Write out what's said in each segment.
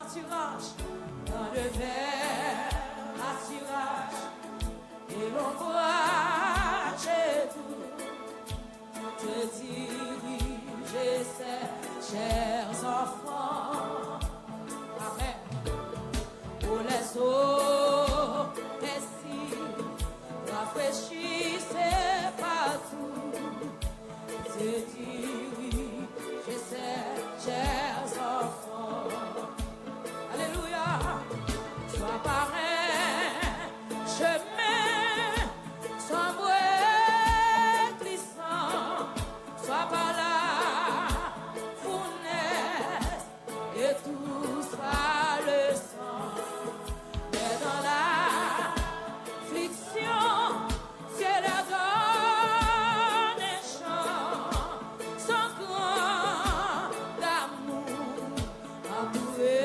pâturage, dans le vert pâturage, et l'ombrage est doux, te dirige ses chers enfants. Amen. Pour les eaux, ainsi, rafraîchissez partout, te dirige ses chers enfants. Alléluia. Sois parrain, chemin, sans bruit glissant, sois par là, fournaise, et tout sera le sang. Mais dans l'affliction, c'est la donne un chant, sans grand d'amour entouré.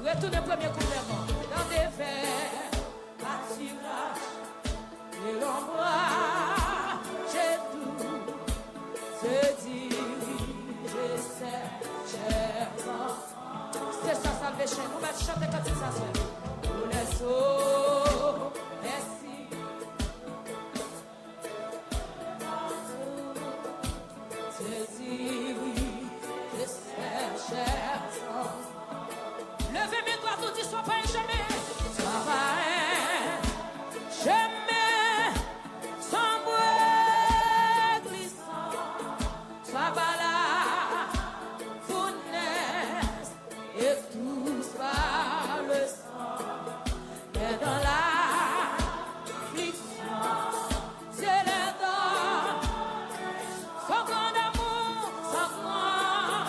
Retournez premier gouvernement, dans des vers, pâturage, et l'ombrage est doux, se dirige ses chers enfants. C'est ça, salvation. Nous allons chanter comme ça, c'est. Pour les eaux, merci. Se dirige ses chers enfants. Levez mes doigts, tout dit, sois pas un chemin. Sois pas un chemin sans bruit glissant. Sois pas là, fournaise, et tout sera le sang. Mais dans l'affliction, c'est les dents. Sans grand amour, sans grand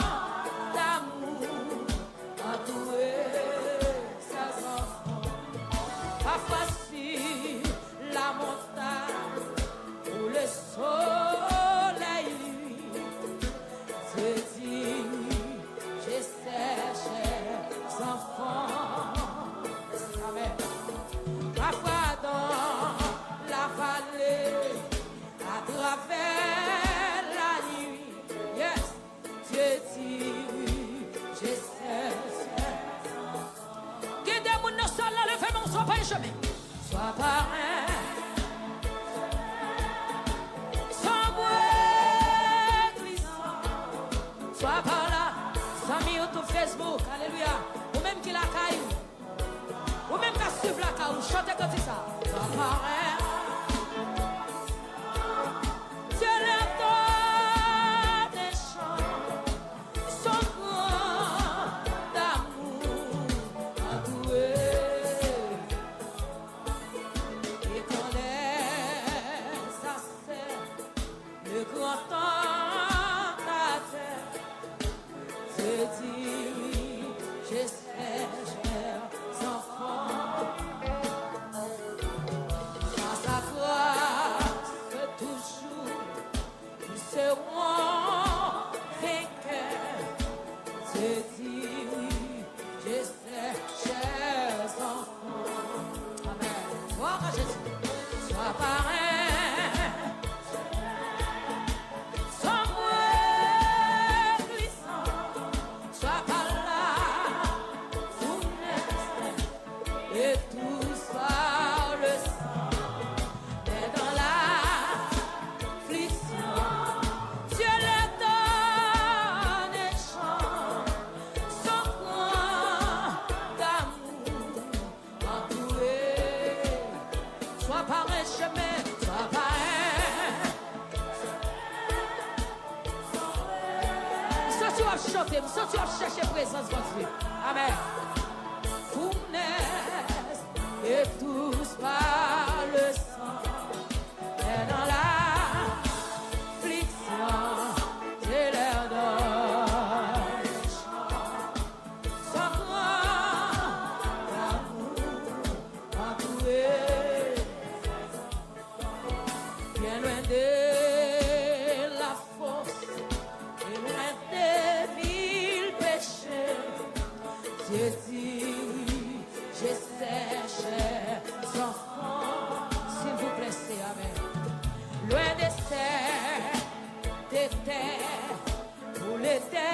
amour, entouré ses enfants. Pas facile la montagne où le soleil lui se dirige ses chers enfants. Amen. Parfois dans la vallée, à travers la nuit, yes, Dieu dirige ses enfants. Guidez mon nom seul, levez mon sois pas un chemin. Sois parrain, sans bruit glissant. Sois par là, sans mis autour Facebook, alléluia. Ou même qui la caille, ou même qui suivre la caille, chantez comme ça. Sois parrain. Dieu leur donne des chants, son grand d'amour entouré. Et quand ça c'est le grand tentateur, se dirige ses chers enfants. À sa grâce toujours, nous serons vainqueurs. Se dirige ses chers enfants. Amen. Gloire à Jésus. Sois parrain, sans bruit glissant, sois par là, fournaise, et tous par le sang. Mais dans l'affliction, Dieu leur donne un chant, son grand d'amour entouré. Sois par un chemin, sois par un. Si tu vas chanter, si tu vas chercher présence de Dieu. Amen. Fournaise et tous par le sang. Et dans l'affliction, Dieu leur donne un chant. Sans grand amour entouré. Bien loin de la force, et loin des mille péchés, Dieu dirige ses chers enfants. S'il vous plaît, c'est amen. Loin des serres, des terres, pour l'éternité.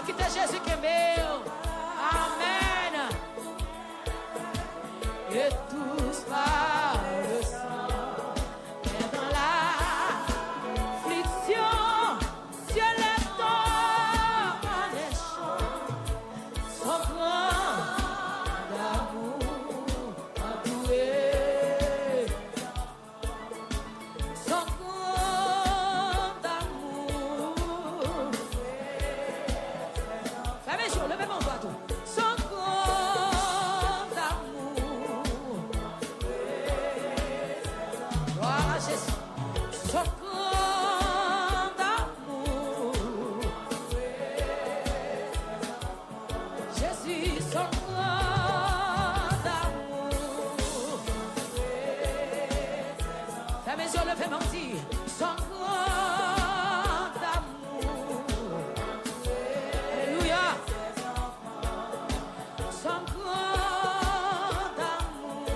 quitter Jésus qui est meilleur. Amen. Et tout sera sang. Et dans l'affliction, Dieu les tombe en échange. Son grand d'amour entouré. Son grand d'amour. Fermez les yeux, levez mon doigt tout. Son grand d'amour. Gloire à Jésus. Son grand amour. Jésus, son grand amour. Fermez les yeux, levez mon dit. Son grand amour. Alléluia. Son grand amour.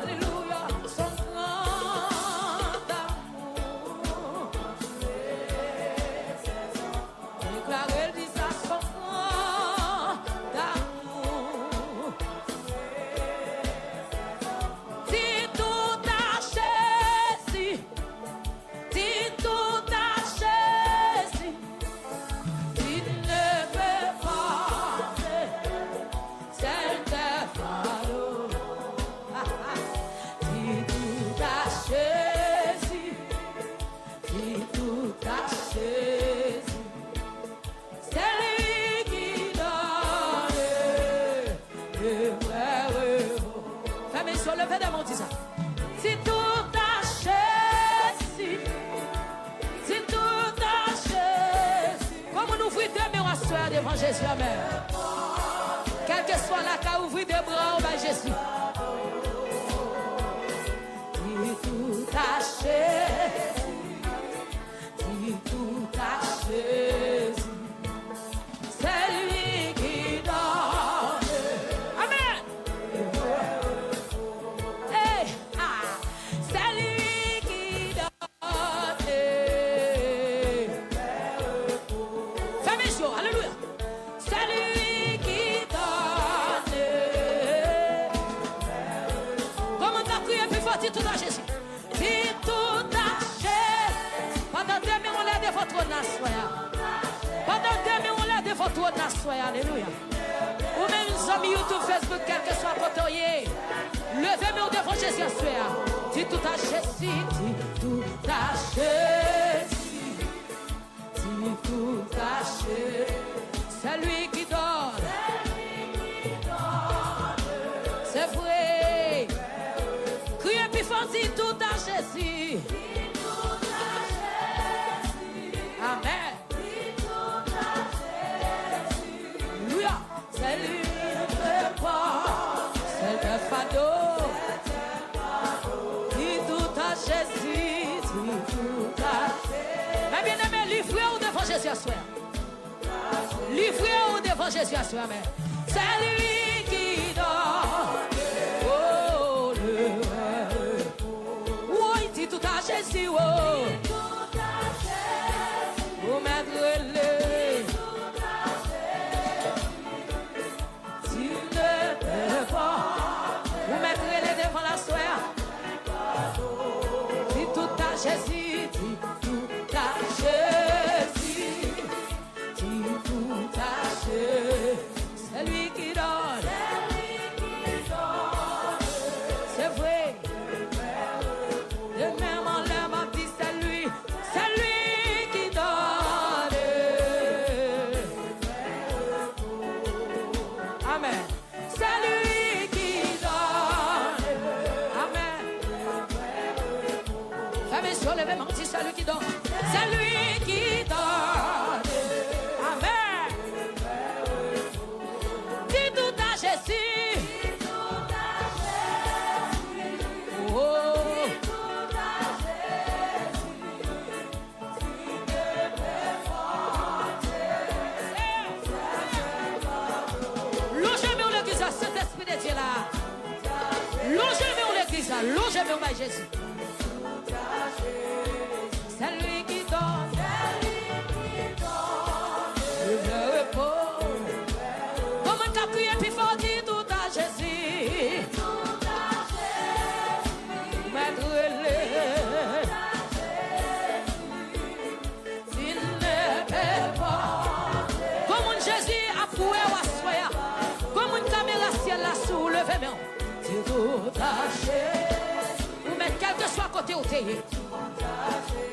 Alléluia. Son grand amour. Déclarez, dit ça, son grand amour. Dis tout à Jésus. Dis tout à Jésus. Il ne peut pas certains fardeaux. Dis tout à Jésus. Dis tout à Jésus. C'est lui qui donne le vrai repos. Fermez les yeux, levez des mains, dis ça. Dis tout à Jésus. C'est tout à Jésus. Comme nous ouvrons deux mains à soir devant Jésus, amen. Quel que soit la cas, ouvrez des bras au Jésus. Dis tout à Jésus. Dis tout à Jésus. C'est lui qui donne. Amen. Hey, ah, c'est lui qui donne. Fermez les yeux, alléluia. C'est lui qui donne. Comment t'as crié plus fort, dis tout à Jésus. Dis tout à Jésus. Pendant 2 minutes, on l'a devant toi, Nassoya. Pendant 2 minutes, on l'a devant toi, Nassoya. Alléluia. Ou même nos amis YouTube, Facebook, quel que soit côté. Levez-moi devant Jésus, Nassoya. Dis tout à Jésus. Dis tout à Jésus. Dis tout à Jésus. C'est lui qui donne. C'est vrai. Criez plus fort, dis tout à Jésus. Amen. Alléluia. C'est lui qui ne pas. C'est le fardeau. Dis tout à Jésus. Dis tout à Jésus. Mais bien aimé, livrez-vous devant Jésus à soir. Livrez-vous devant Jésus à soir. C'est lui qui donne. Oh, le oh, il dit tout à Jésus. Oh, vous m'aiderez. Tu ne peux pas. Vous m'aiderez devant la soeur. Dis tout à Jésus. Dis tout à Jésus. Dis tout à Jésus. C'est lui qui donne. C'est vrai. De même en l'air, on dit c'est lui. C'est lui qui donne. Amen. C'est lui qui donne. Amen. Fermez sur les mêmes, on dit c'est lui qui donne. C'est lui qui donne. Amen. Dis tout à Jésus. Oh. Longez-moi l'église, cet esprit de Dieu là. Longez-moi l'église, longez-moi Jésus. C'est lui qui donne.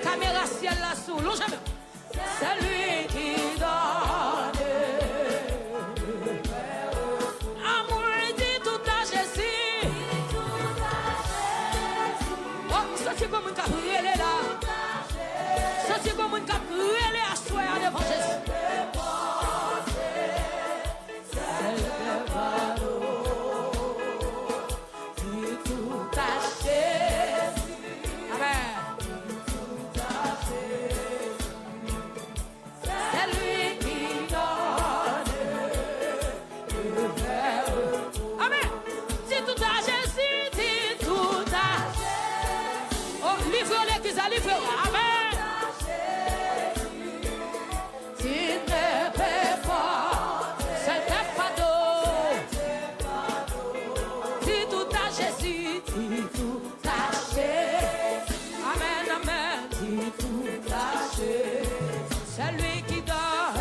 Caméra ciel là sous, l'on jamais. C'est lui qui donne. Amour dit tout à Jésus. Oh, ça c'est comme une capriole là. Ça c'est comme une capriole à soi devant Jésus. Amen. Tu ne peux pas, c'est un fardeau. Dis tout à Jésus, dis tout à Jésus. Amen, amen, dis tout à Jésus. C'est lui qui donne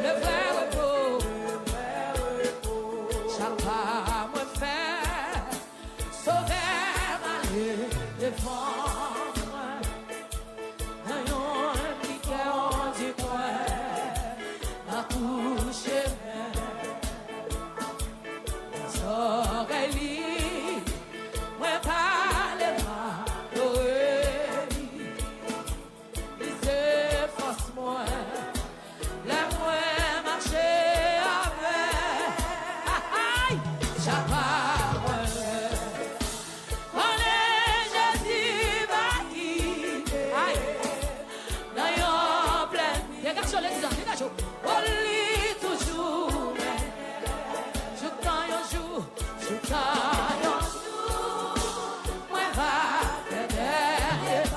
le vrai repos. Chaque pas me fait sauver ma vie. Devant moi, ayons un petit cœur du coin, accouché, oreilles, moi pas les mains, l'oreille, c'est force moi, la moi marcher avec, aïe, j'apprends. Oli toujours, je t'en joue, moi va derrière,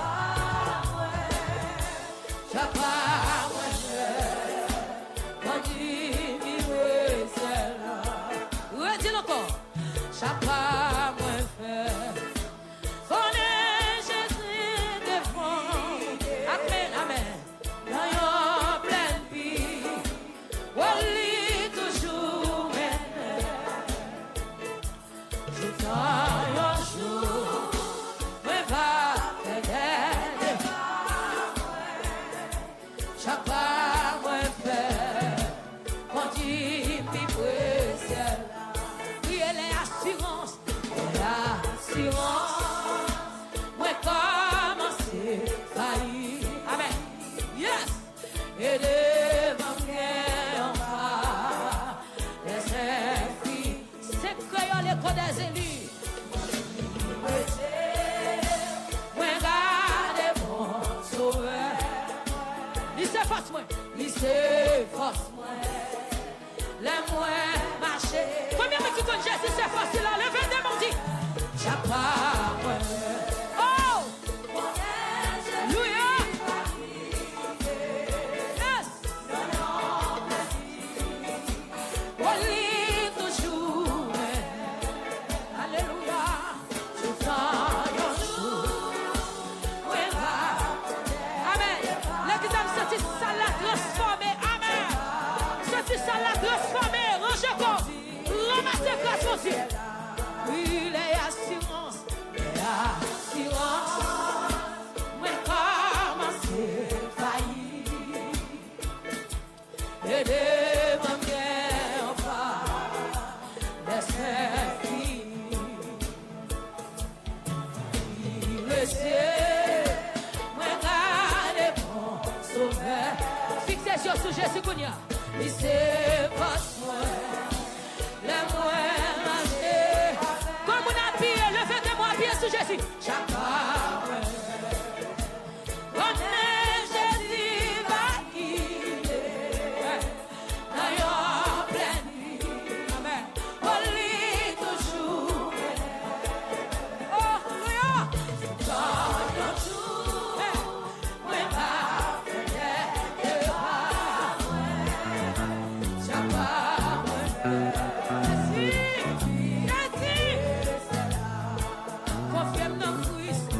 j'apprends, moi dis, vivre celle-là. Redis encore, j'apprends, moi faire. Connais Jésus devant, amen, amen. Oli toujours je t'en un jour, mais va t'aider. Chaque pas moi faire, quand il m'y précède. Oui, elle est assurance, moi commencer faillir. Amen. Yes. Et devant l'école des élus. Moi, garde mon sauveur. Il s'efface moi. Il s'efface moi. Les moins marcher. Combien de qui connaissent Jésus s'efface là? Levez des mains, dit. J'apprends moi. Oh! Alléluia! Yes! Oli toujours. Alléluia, je amen. L'examen, c'est ça l'a transformé. Amen. C'est ça l'a transformé. Rangez comme. Ramassez grâce aussi. Oui, les assurances. Moi, commencer faillir. Aidez-moi bien, enfin. Laissez-moi. Moi garde mon sauveur. Fixez sur Jésus Kounia. Il s'est passé. Les moins marcher. Comme on a appuyé, levez-moi appuyé sur Jésus. Chacun. Jésus va guider. D'ailleurs, plein nuit. Amen. Oli toujours. Confirme dans Christ.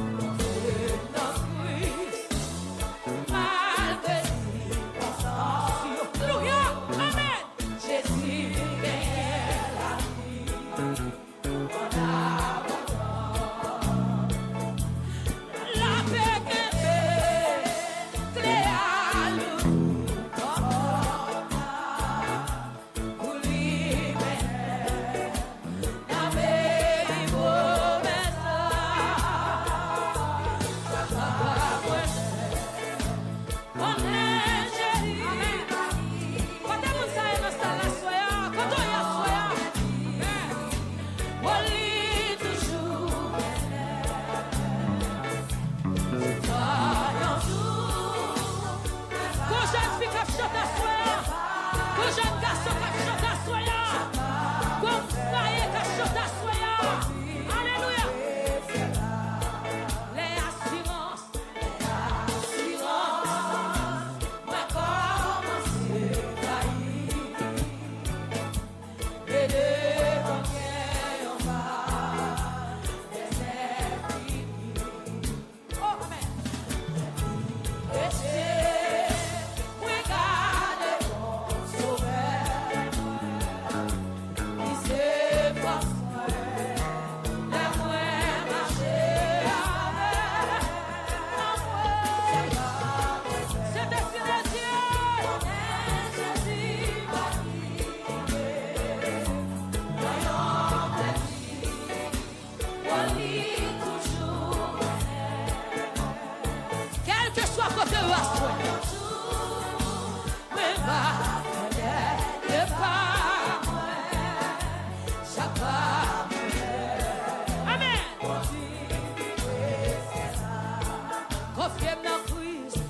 Confiez dans Christ,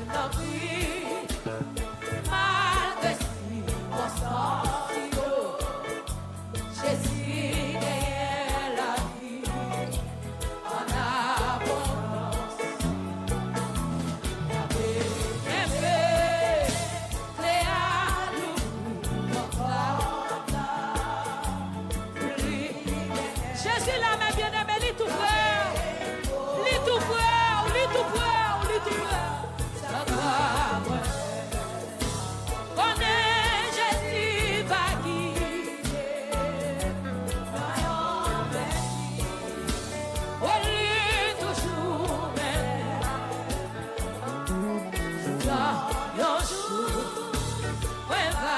dans Christ. Malgré circonstances, Jésus gagne la vie en abondance. Jésus là, mes bien-aimés, lit tout frère, lit tout frère, lit tout frère, lit tout frère. Ça va, on est Jésus va guider, on lit toujours, mais un jour, on va,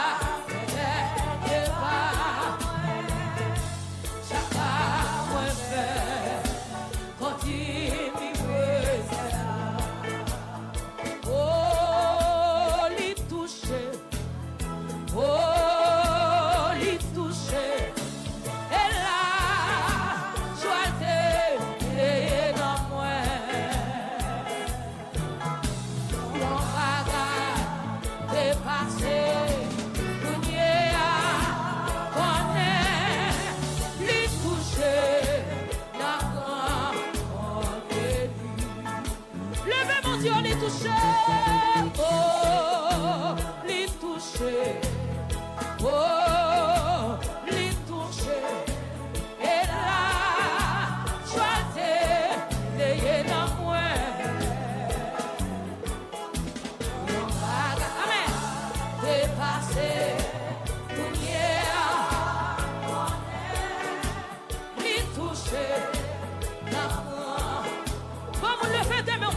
Dieu les touché, oh, les touché, oh, les touché, et là, choisir les dans moi. Amen. Dépasser, les touché, dans moi. Comme on le fait demain.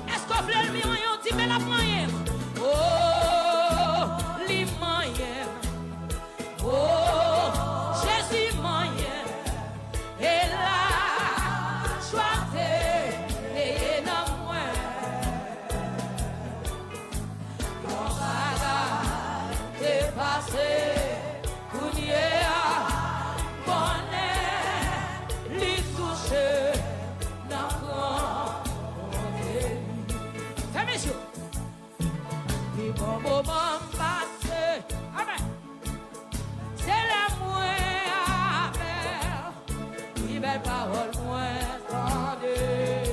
Est-ce qu'on veut le moyen, on dit mais la moyen. Oh, les moyens. Oh, Jésus moyen. Et là, choisir et non moins. On va dépasser. Moment passé, amen. C'est la moins faire, une belle parole moins tendue.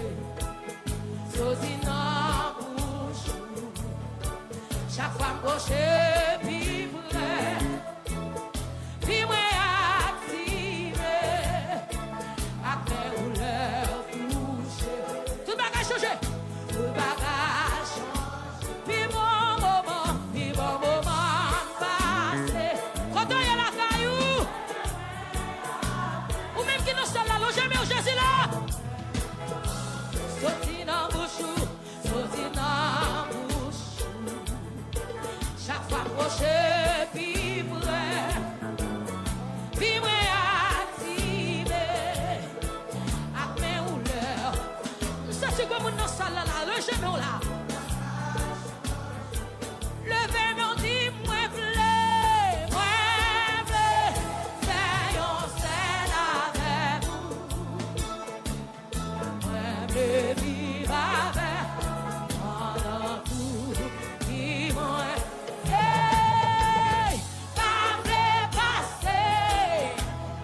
Sosie dans bouche, chaque fois m'approcher, puis vrai, puis moi activé, après ou l'heure coucher, tout bagage changé, tout bagage changé. Jésus là, sauti dans bouche, sauti dans bouche. Chaque fois proche, puis vrai, activé, avec mes rouleurs. Ça c'est comme une salle là, le genou là. Levez mon dit, moi blé, faisons scène avec vous. Vive avec pendant tout qui m'ont pas passer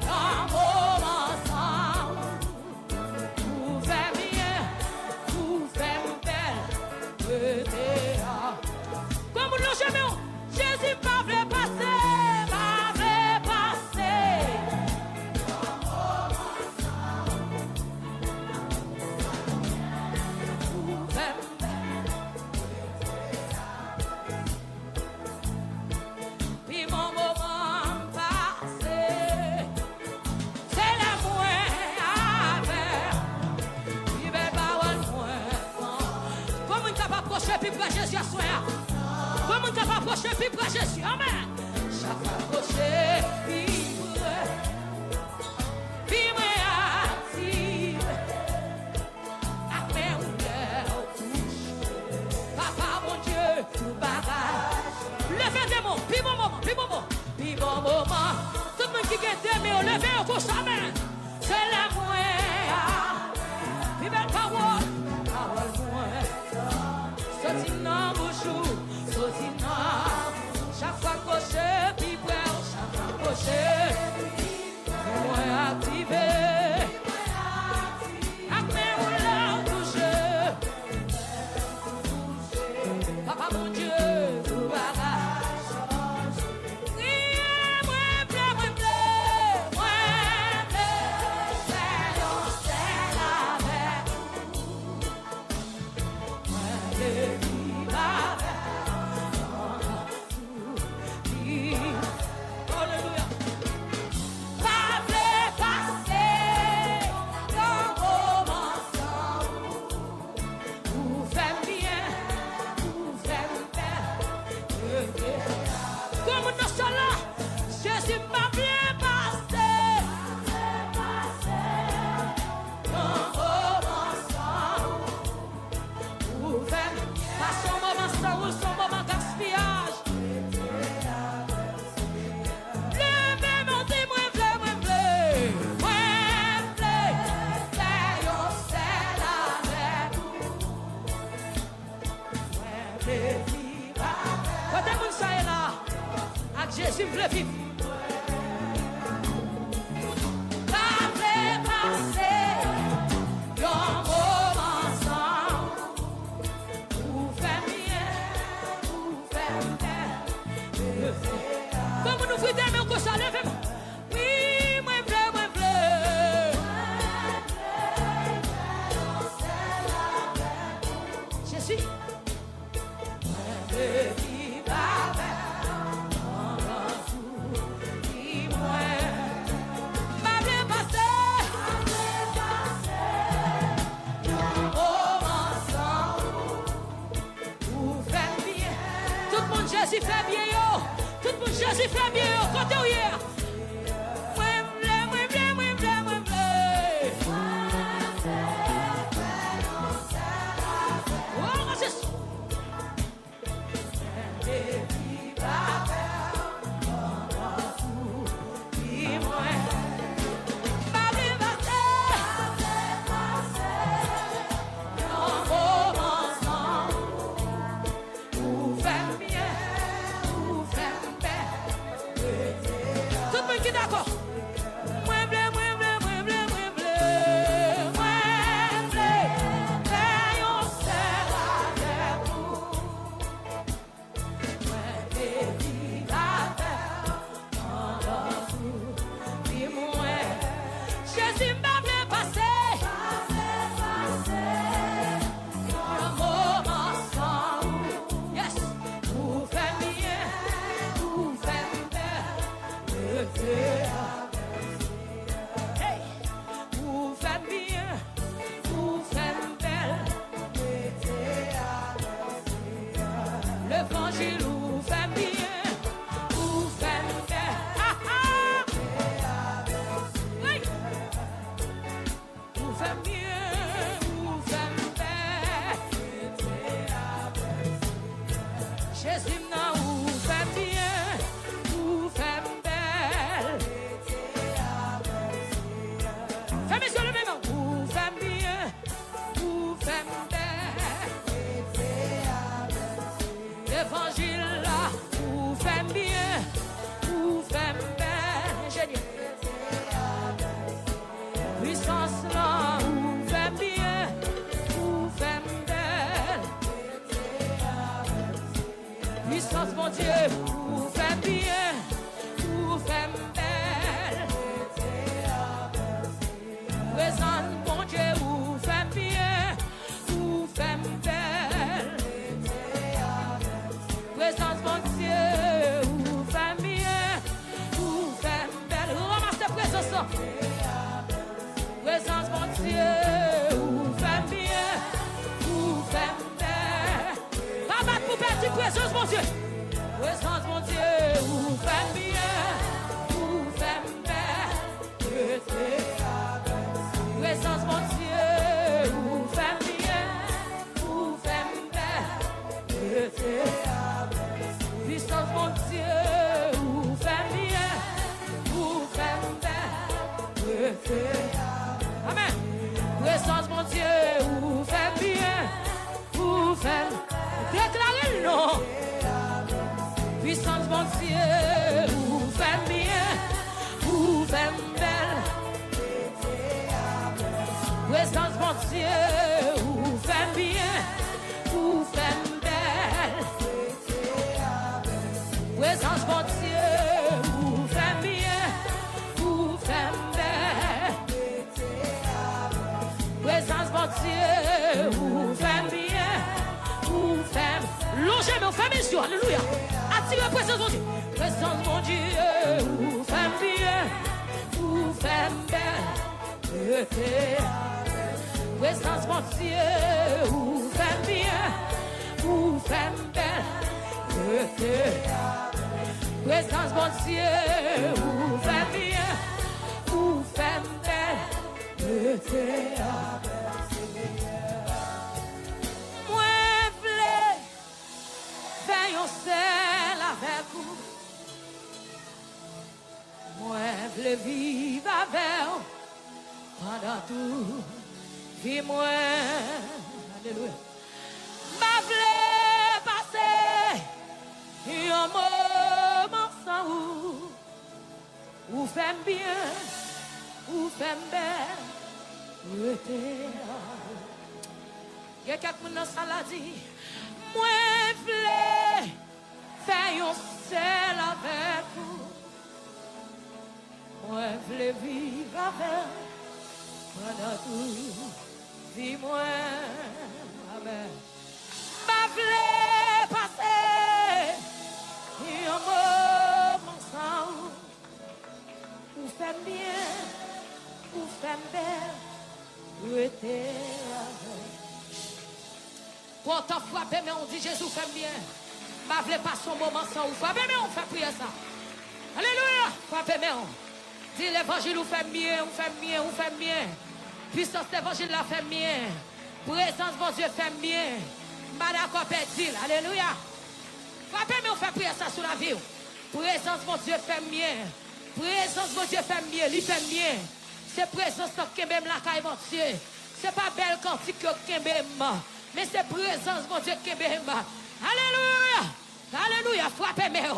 un moment ensemble. Vous faites bien, vous faites belle. plus près Jésus à soi. Comment on va approcher plus près Jésus? Amen. Chaque approcher plus près. Puis moi active. Après on touche. Papa mon Dieu, tout bagage. Levez des mots, puis bon moment, puis bon moment, puis bon moment. Tout le monde qui est aimé, levez au coup, amen. C'est la moelle. Puis belle parole, parole moelle. Sorti dans bouchou, sorti dans. Chaque fois que je puis près, chaque fois que je moi activé. Après on l'a touché. Papa mon Dieu, tout bagage. Moi, Jésus veut vivre. Pas passer un moment ensemble. Vous faites bien, vous faites bien. Comme nous faites bien, on s'en lève. Oui, moi bleu, moi bleu. Jésus. Jésus fait bien, yo. Tout le monde, Jésus fait bien, yo. Côté où hier. présence, mon Dieu. Présence, mon Dieu, où fait bien, où fait bien. Présence, mon Dieu, où fait bien, où fait bien. Puissance, mon Dieu, où fait bien, où fait bien. Amen. Présence, mon Dieu, où fait bien, où fait. Déclarez le nom. Puissance, mon Dieu, où fait bien, où fait belle. Présence, mon Dieu, où fait bien, où fait belle. Présence, mon Dieu, où fait bien, où fait belle. Présence, mon Dieu, où fait bien, où fait. Longez, mais fermez les yeux, alléluia. Attirez la présence, mon Dieu. Présence, mon Dieu, où fait bien, où fait belle. Présence, mon Dieu, où fait bien, où fait belle. Présence, mon Dieu, où fait bien, où fait belle. Moi, v'lais faire un sel avec vous. Moi, v'lais vivre avec vous pendant tout. Vie moi, alléluia. Ma v'lais passer un moment sans vous. Ou fait bien, ou fait bien. Il y a quelqu'un dans la salle qui dit, moi, v'lais faire un sel avec vous. Moi, v'lais vivre avec pendant tout. Dis-moi, amen. Ma v'lais passer un moment sans vous. Ou fait bien, ou fait bien. Où était pour t'en frapper, mais on dit Jésus fait bien. Ma v'lais passer un moment sans vous. Frapper, mais on fait prier ça. Alléluia. Frapper, mais on. Dis l'évangile, vous fait bien, vous fait bien, vous fait bien. Puissance l'évangile la fait bien. Présence, mon Dieu, fait bien. Madako pédile, alléluia. Frappez, mais on fait prier ça sur la vie. Présence, mon Dieu, fait bien. Présence, mon Dieu, fait bien, il fait bien. C'est présence qui même la caille, mon Dieu. C'est pas belle cantique qui même. Mais c'est présence, mon Dieu, qui même. Alléluia. Alléluia, frappez, mais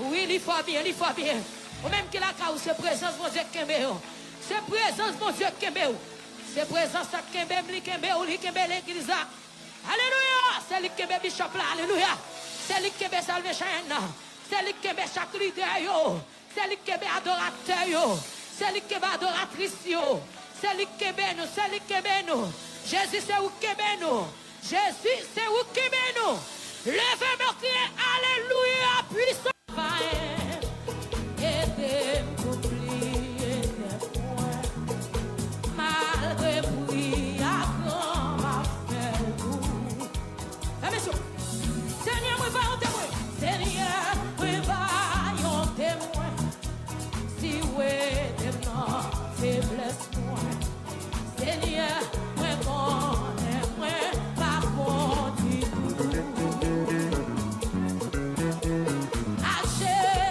oui, il faut bien, il faut bien. Ou même que la caille, c'est présence, mon Dieu, qui même. C'est présence, mon Dieu, qui même. C'est présence qui même, l'église. Alléluia. C'est lui qui met bishop là. Alléluia. C'est lui qui met salvation. C'est lui qui met chaque leader. C'est lui qui met adorateur. C'est lui qui met adoratrice. C'est lui qui met nous. C'est lui qui met nous. Jésus, c'est où qui met nous. Jésus, c'est où qui met nous. Levez-moi, criez alléluia. Puissant. Seigneur, moi connais, moi pas bon du tout. Achète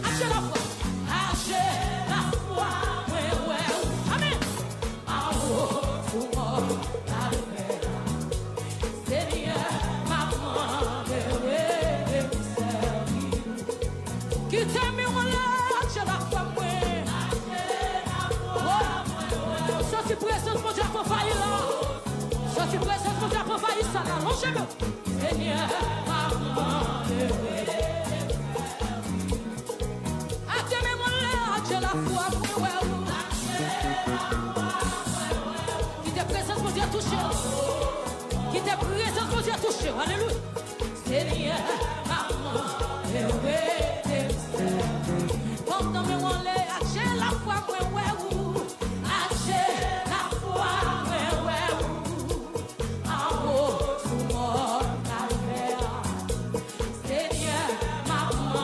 Hache la foi. Hache la foi. Amen. En haut, sous mon calvaire. Seigneur, maman, bébé, qui t'aime, on l'a, hache la foi. Sorti présence, mon Dieu, pour faillir là. Sorti présence, mon Dieu, pour faillir ça là. Longez-le. Seigneur, maman, bébé. La foi, qui te présence pour Dieu touché, qui te présence pour Dieu touché, alléluia. Seigneur, maman, pendant mes mollets, hache la foi, hache la foi, en haut, sous mon calvaire. Seigneur, maman,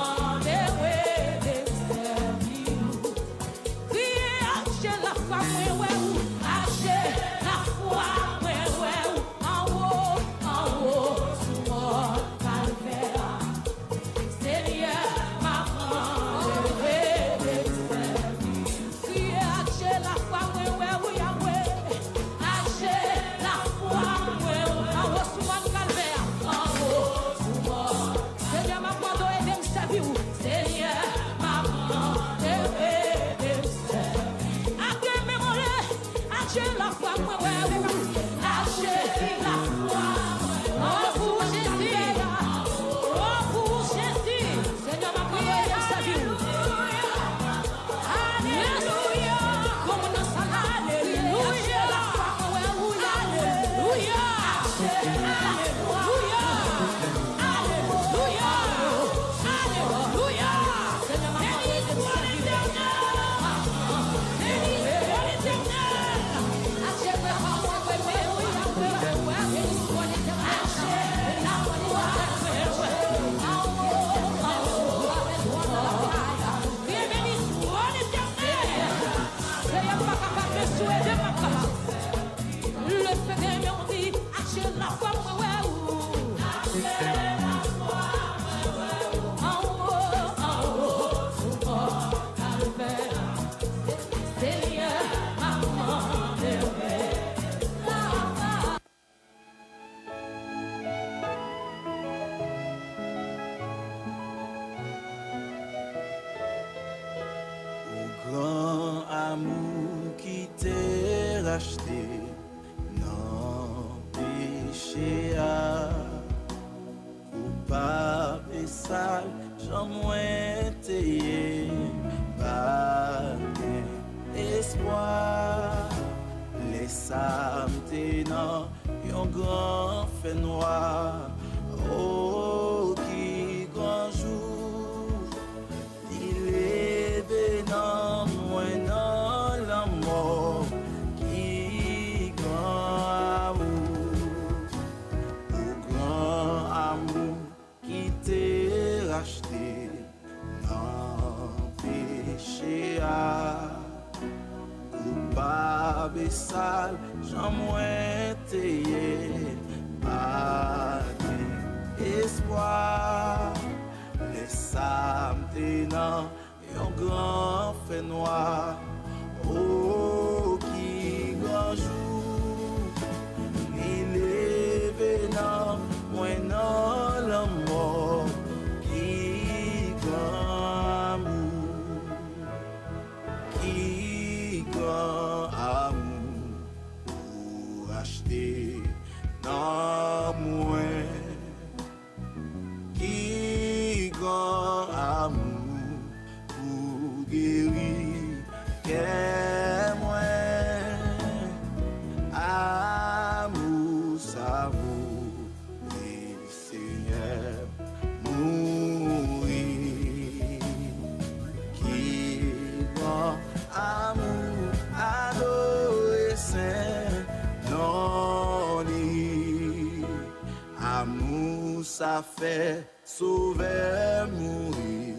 Ça fait sauver mourir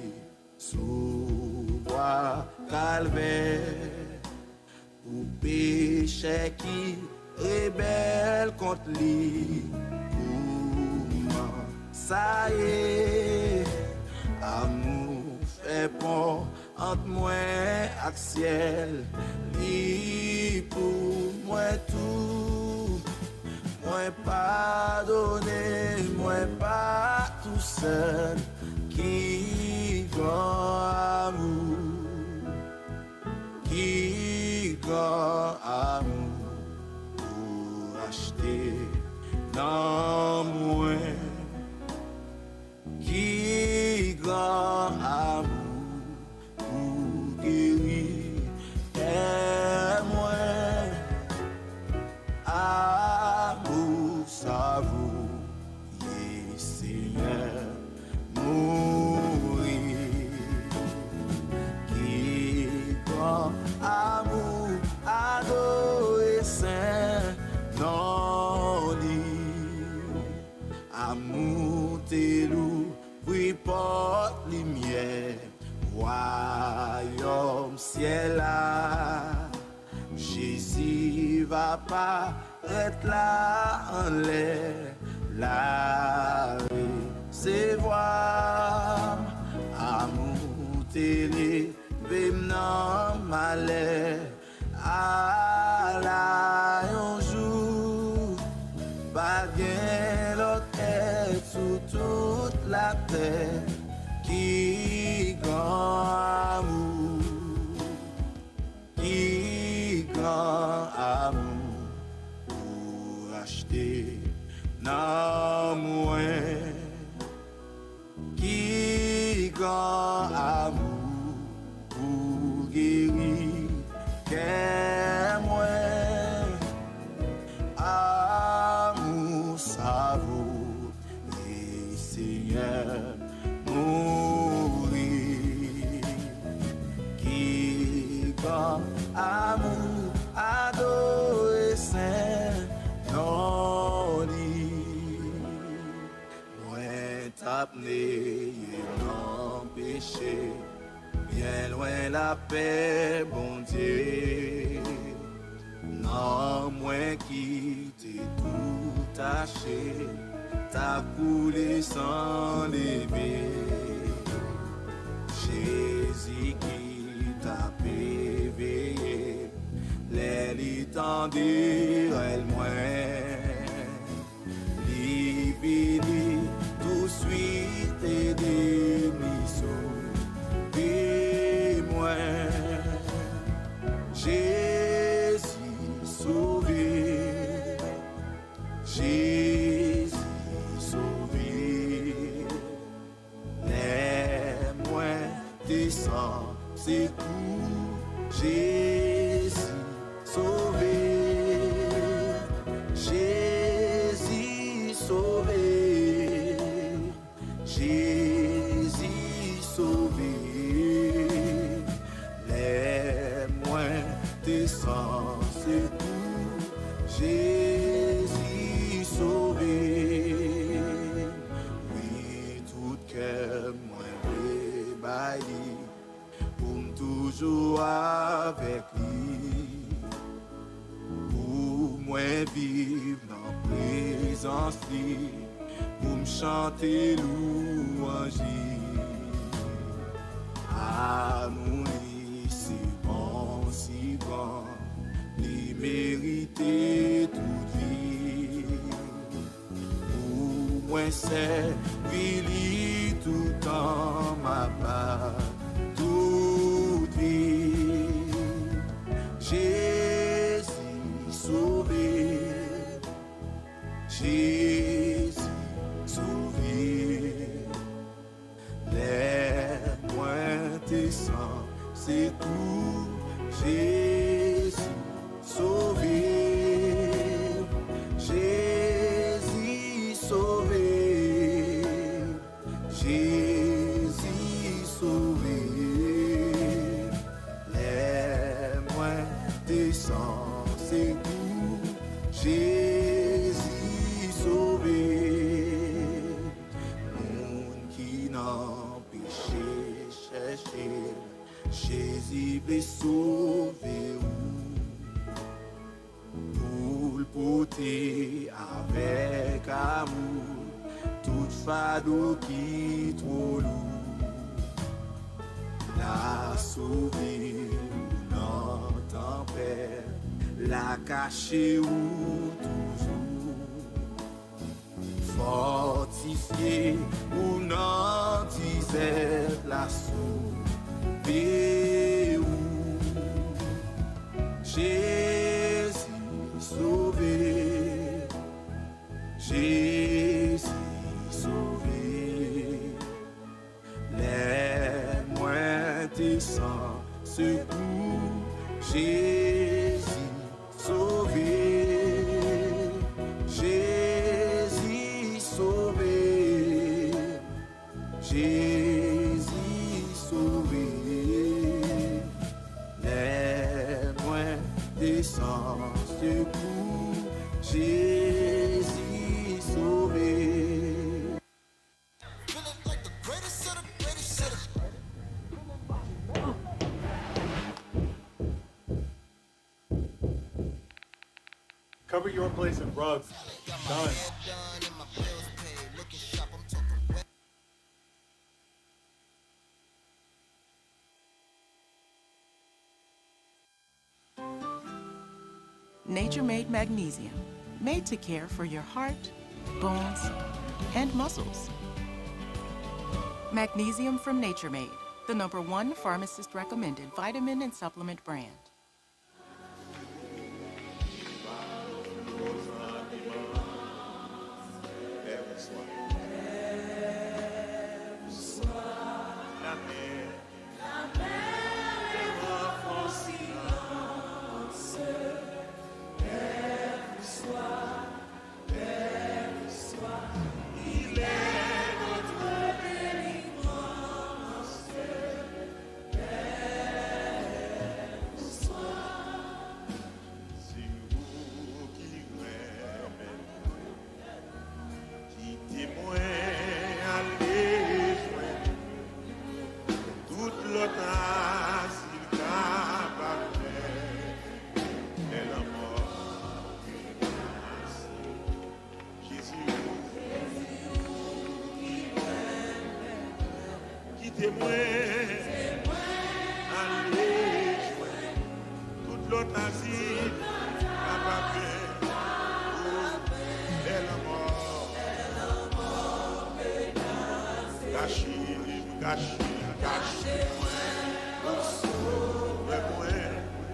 sous bois calvaire pour péché qui rebelle contre lui. Ça y est, amour fait pont entre moi et ciel, li pour moi tout, moi pardonner, moi pas tout seul, qui grand amour, qui grand amour pour acheter dans moi. Qui grand amour pour guérir et moi, amour ça vaut, Seigneur, mourir. Qui grand amour adolescent, non amour t'es loup. Oui, porte lumière, royaume ciel là. Jésus va pas être là en l'air, la recevoir. Amour télé, non malheur, à la un jour, pas bien l'autre sous toute la terre, qui grand amour, qui grand amour pour acheter non moins, qui grand amour pour guérir qu'est moi, amour ça vaut. Mourir, qui grand amour adolescent, non moi t'appeler non péché, bien loin la paix, bon Dieu, non moi qui t'ai tout taché. T'as coulé sans lever, Jésus qui t'a éveillé, les tendir elle moins, libéré tout suite et démission, et moi, Jésus sauvé, Jésus sauvé, les moins descend, c'est tout, Jésus sauvé, Jésus sauvé, Jésus sauvé, les moins descend, c'est tout, Jésus sauvé. Toujours avec lui, pour moi vivre dans la présence lui, pour me chanter louange. Amour, c'est bon, si bon, il mérite toute vie. Pour moi, c'est lui tout en ma part. Jésus sauvé, Jésus sauvé, les moins descend, c'est tout, Jésus sauvé, Jésus sauvé, Jésus sauvé. C'est tout, Jésus sauvé. Monde qui n'a péché, chercher, Jésus veut sauver. Pour le porter avec amour, toute fado qui trop lourd. la sauvé dans tempête, la caché ou toujours fortifié ou non disait la sauvé ou Jésus sauvé, Jésus sauvé, les moins descend secours, Jésus sauvé, Jésus sauvé, Jésus sauvé, les moins descend secours, Jésus sauvé. Cover your place in rugs. Done. Nature Made Magnesium, made to care for your heart, bones, and muscles. Magnesium from Nature Made, the #1 pharmacist recommended vitamin and supplement brand.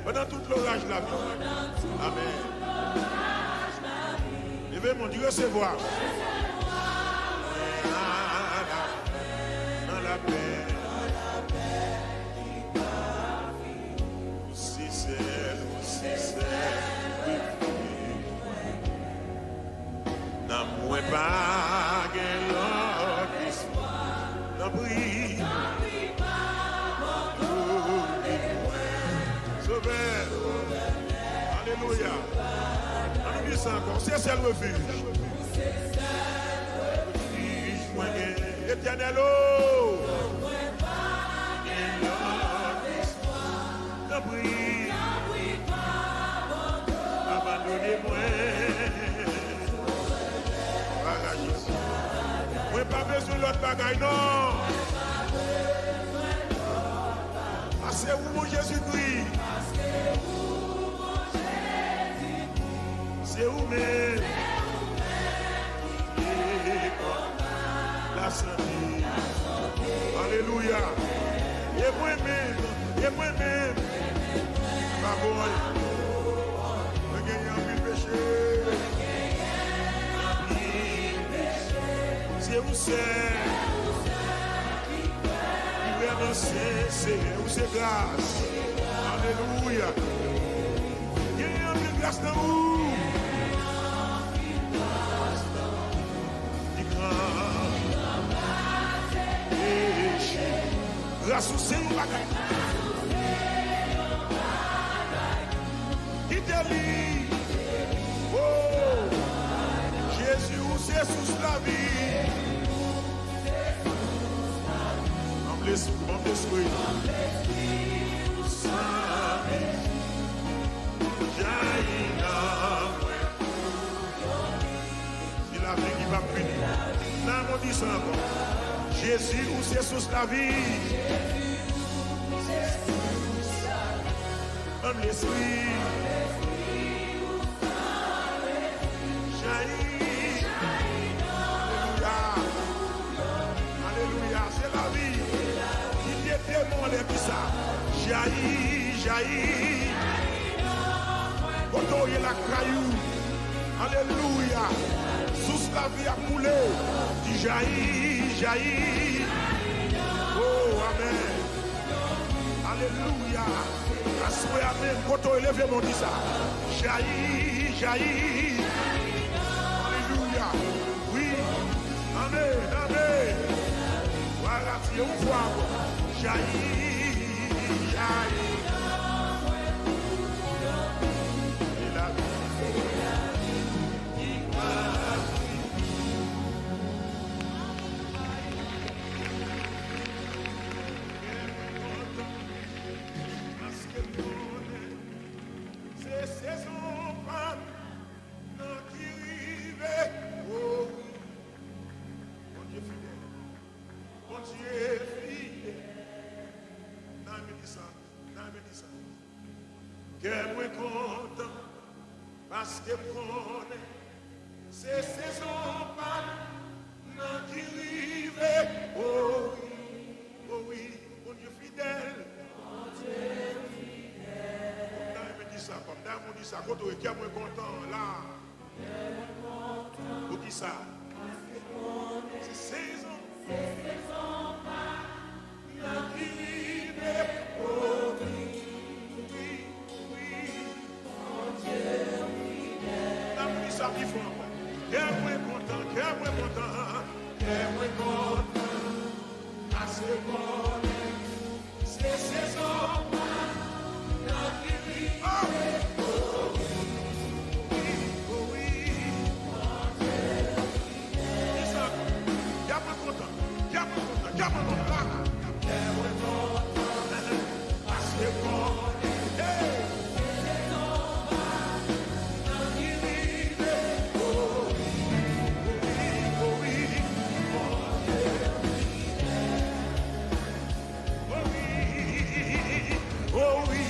Pendant tout l'orage la vie. Amen. Levez mon Dieu, recevoir. Dans la paix. Si c'est, n'a moins pas l'autre espoir. N'a pris. Alléluia. On dit ça encore. C'est le refuge. Éternel, oh. N'a pris. Abandonnez-moi. Moi pas besoin de l'autre bagaille, non. Ah, c'est où mon Jésus-Christ? C'est où même la santé. Alléluia. Et moi-même, pas bon. Je gagne un peu péché. C'est où c'est? Vraiment c'est où c'est grâce. Alléluia. Il y a un peu de grâce dans vous. Grâce au Seigneur, qui te lit, oh, Jésus, où c'est sous la vie, en l'esprit, c'est la vie qui va punir. Là, on dit ça encore. Jésus, où c'est sous la vie. l'esprit. Jaillit. Alléluia. C'est la vie. Il était mort de qui ça. Jaillit. Quand on est la caillou. Alléluia. Sous la vie a coulé. Dit jaillit. Oh, amen. Alléluia. Assoyez amen. Quand on élève mon dit ça. Jaillit. Alléluia. Oui. Amen. Voilà, tu es au voir. Jaillit. Et la vie. Parce que c'est saison pas non qui rive. Oh oui, mon Dieu fidèle. Comme dit ça, comme dame on dit ça, quand on est content là. Pour qui ça? C'est saison pas non qui rive. Oh oui. Ça qui font cœur moins content, parce que c'est saison. Oh oui,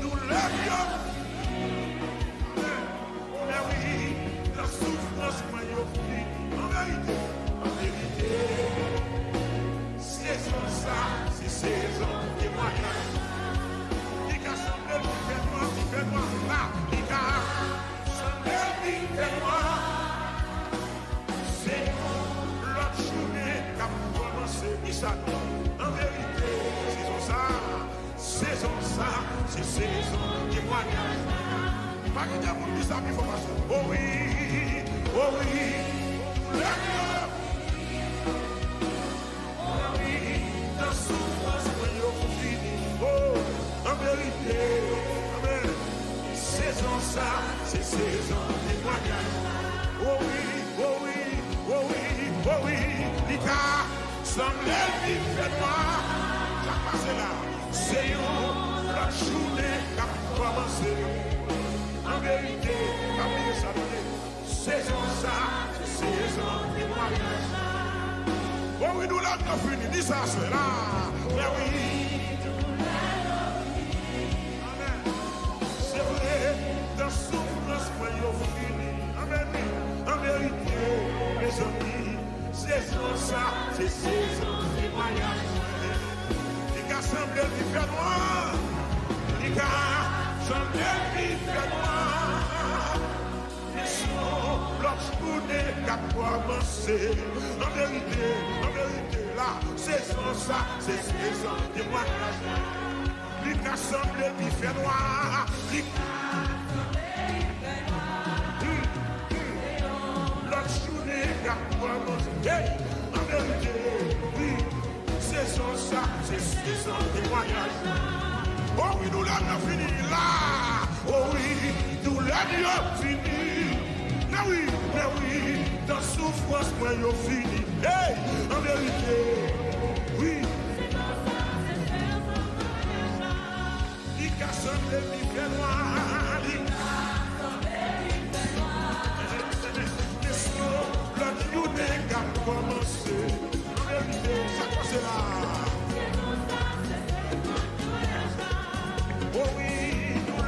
nous l'avions. Mais oui, la souffrance m'a offert. En vérité, saison ça, c'est saison témoignage. Il a semblé lui fait moi, là, il a semblé lui fait moi. C'est l'autre journée qui a commencé, ça. En vérité, saison ça, c'est saison témoignage. Pas que Dieu vous dise ça, mais il faut passer. Oh oui, la souffrance, en vérité, amen. Saison ça, c'est saison témoignage. Oh oui, Nika, semblait vivre fait moi. Ça passe là, c'est la journée qui a commencé. En vérité, saison ça, c'est saison témoignage. Oh oui, nous l'avons fini, dis ça, cela. Mais oui, amen. C'est vrai, dans souffrance, moi, il fini. Amen. En vérité, mes amis, saison ça, c'est saison témoignage. Les gars semblent vivre à moi. Les gars semblent vivre à moi. L'autre journée qu'a commencé. En vérité, là, saison ça, c'est saison témoignage. Les gars semblent vivre à moi. L'autre journée qu'a commencé. En vérité, oui, saison ça, c'est saison témoignage. Oh oui, nous l'avons fini là. Oh oui, nous l'avons fini. Mais oui, dans souffrance, moi, yo fini. Hey, en vérité, oui. Il casse les livres noirs. L'autre journée qui a commencé. En vérité, ça passe là. Oh oui, nous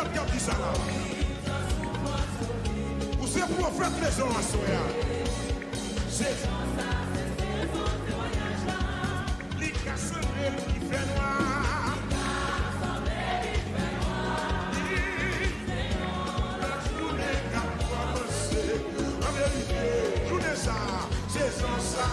prophète qui a dit ça là. Ou c'est prophète maison à soya. C'est les casseurs qui fait noir. La journée qui a commencé. En vérité, journée ça, saison ça.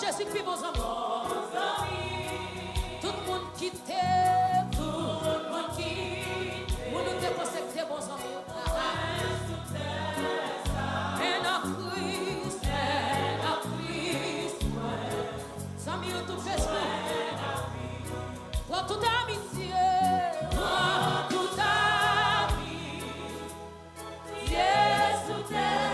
Jésus qui vos amis. Tout le monde quitte, tout le monde quitte. Vous nous déconnectez, vos amis. Et dans Christ, amis, tout fait ça. Pour toute amitié, pour toute amitié, Jésus t'aime.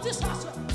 satisfaction.